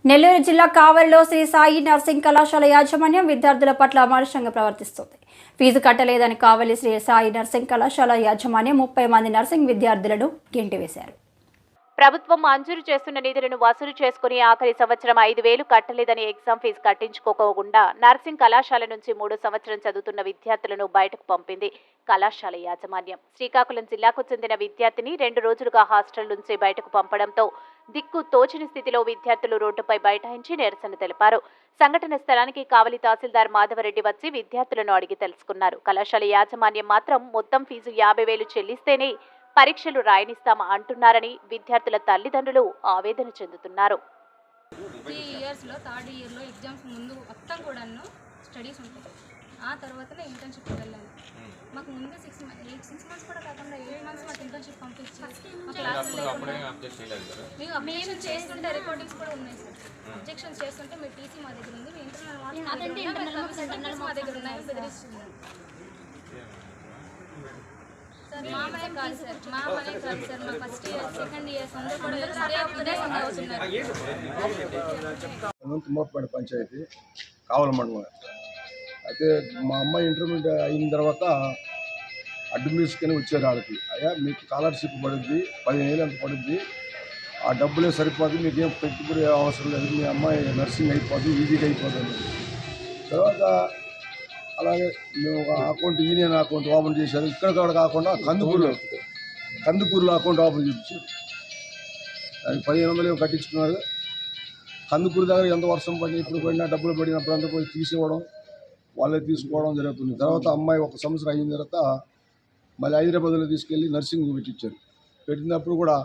నెల్లూరు జిల్లా కావలిలో శ్రీ సాయి నర్సింగ్ కళాశాల యాజమాన్యం విద్యార్థుల పట్ల అమానుషంగా ప్రవర్తిస్తుంది. ఫీజు కట్టలేదని కావలి శ్రీ సాయి నర్సింగ్ కళాశాల యాజమాన్యం 30 మంది నర్సింగ్ విద్యార్థులను గెంటివేశారు. ప్రభుత్వం మంజూరు చేస్తున్న నిధులను వసూలు చేసుకుని ఆఖరి సంవత్సరం 5,000 కట్టలేదని ఎగ్జామ్ ఫీజు కట్టించుకోకుండా నర్సింగ్ కళాశాల నుంచి 3 సంవత్సరం చదువుతున్న విద్యార్థులను బయటకు పంపింది కళాశాల యాజమాన్యం. శ్రీకాకుళం జిల్లాకు చెందిన విద్యార్థిని 2 రోజులుగా హాస్టల్ నుంచి బయటకు పంపడంతో దిక్కు తోచని స్థితిలో విద్యార్థులు రోడ్డుపై బైఠాయించి నిరసన తెలిపారు. సంఘటన స్థలానికి కావలి తహసీల్దార్ మాధవరెడ్డి వచ్చి విద్యార్థులను అడిగి తెలుసుకున్నారు. కళాశాల యాజమాన్యం మాత్రం మొత్తం ఫీజు 50,000 చెల్లిస్తేనే పరీక్షలు రాయనిస్తామా అంటున్నారని విద్యార్థుల తల్లిదండ్రులు ఆవేదన చెందుతున్నారు. 3 ఇయర్స్లో థర్డ్ ఇయర్లో ఎగ్జామ్స్ ముందు మొత్తం కూడా స్టడీస్ ఉంటాయి. ఆ తర్వాతనే ఇంటర్న్షిప్కి వెళ్ళాను. మాకు ముందు 6 మంత్స్ కూడా కాకుండా 8 మంత్స్ మాకు ఇంటర్న్షిప్ పంపించి మా క్లాసులో మేము అబ్జెక్షన్ చేస్తుంటే రికార్డింగ్స్ కూడా ఉన్నాయి సార్. అబ్జెక్షన్స్ చేస్తుంటే మీ టీసీ మా దగ్గర ఉంది, మీ ఇంటర్నల్ మా దగ్గర ఉన్నాయి బెదిరిస్తున్నారు. మామనే కాదు సార్, మా ఫస్ట్ ఇయర్ సెకండ్ ఇయర్స్ అందరూ కూడా తుమ్మపేట పంచాయతీ కావలి మండలం. అయితే మా అమ్మాయి ఇంటర్మీడియట్ అయిన తర్వాత అడ్మిషన్కి వచ్చారు. వాళ్ళకి అయ్యా మీకు స్కాలర్షిప్ పడుద్ది, 15,000 అంత పడుద్ది, ఆ డబ్బులే సరిపోదు, మీకేం పెట్టుబడి అవసరం లేదు, మీ అమ్మాయి నర్సింగ్ అయిపోద్ది, ఈజీగా అయిపోతుంది. తర్వాత అలాగే మేము ఒక అకౌంట్ యూనియన్ అకౌంట్ ఓపెన్ చేశారు. ఇక్కడ కాకుండా కందుకూరులో అకౌంట్ ఓపెన్ చేయించారు. దానికి 1,500 కట్టించుకున్నారు. కందుకూరు దగ్గర ఎంత వర్షం పడి ఇప్పుడు పడినా డబ్బులు పడినప్పుడు అంతా పోయి తీసివ్వడం, వాళ్ళే తీసుకోవడం జరుగుతుంది. తర్వాత అమ్మాయి 1 సంవత్సరం అయిన తర్వాత మళ్ళీ హైదరాబాద్లో తీసుకెళ్ళి నర్సింగ్ పెట్టించారు. పెట్టినప్పుడు కూడా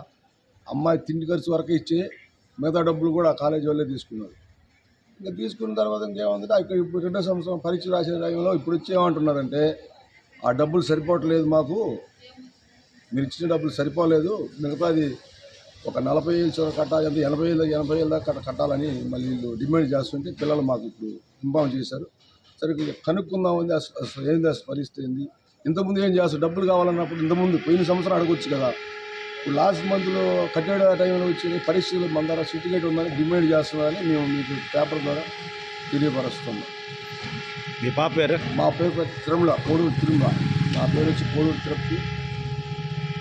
అమ్మాయి తిండి ఖర్చు వరకే ఇచ్చి మిగతా డబ్బులు కూడా కాలేజీ వాళ్ళే తీసుకున్నారు. ఇంకా తీసుకున్న తర్వాత ఇంకేముందంటే ఇక్కడ ఇప్పుడు 2వ సంవత్సరం పరీక్ష రాసే టైంలో ఇప్పుడు వచ్చేమంటున్నారంటే ఆ డబ్బులు సరిపోవట్లేదు, మాకు మీరు ఇచ్చిన డబ్బులు సరిపోలేదు, మిగతాది ఒక 40,000 కట్టాలి, అంటే 80,000 దాకా కట్టాలని మళ్ళీ వీళ్ళు డిమాండ్ చేస్తుంటే పిల్లలు మాకు ఇప్పుడు ఇన్ఫార్మ్ చేశారు. సరే కనుక్కుందామంది అసలు ఏంది అసలు పరిస్థితి ఏంది, ఇంతకుముందు ఏం చేస్తారు, డబ్బులు కావాలన్నప్పుడు ఇంతకుముందు పోయిన సంవత్సరం అడగొచ్చు కదా, ఇప్పుడు లాస్ట్ మంత్లో కట్టే టైంలో వచ్చి పరీక్షలు మన ద్వారా సర్టిఫికేట్ ఉందని డిమాండ్ చేస్తున్నారని మేము మీకు పేపర్ ద్వారా తెలియపరుస్తున్నాం. మీ పాప పేరు? మా పేరు తిరుమల, కోడూరు తిరుమల. నా పేరు వచ్చి కోడూరు తిరుపతి.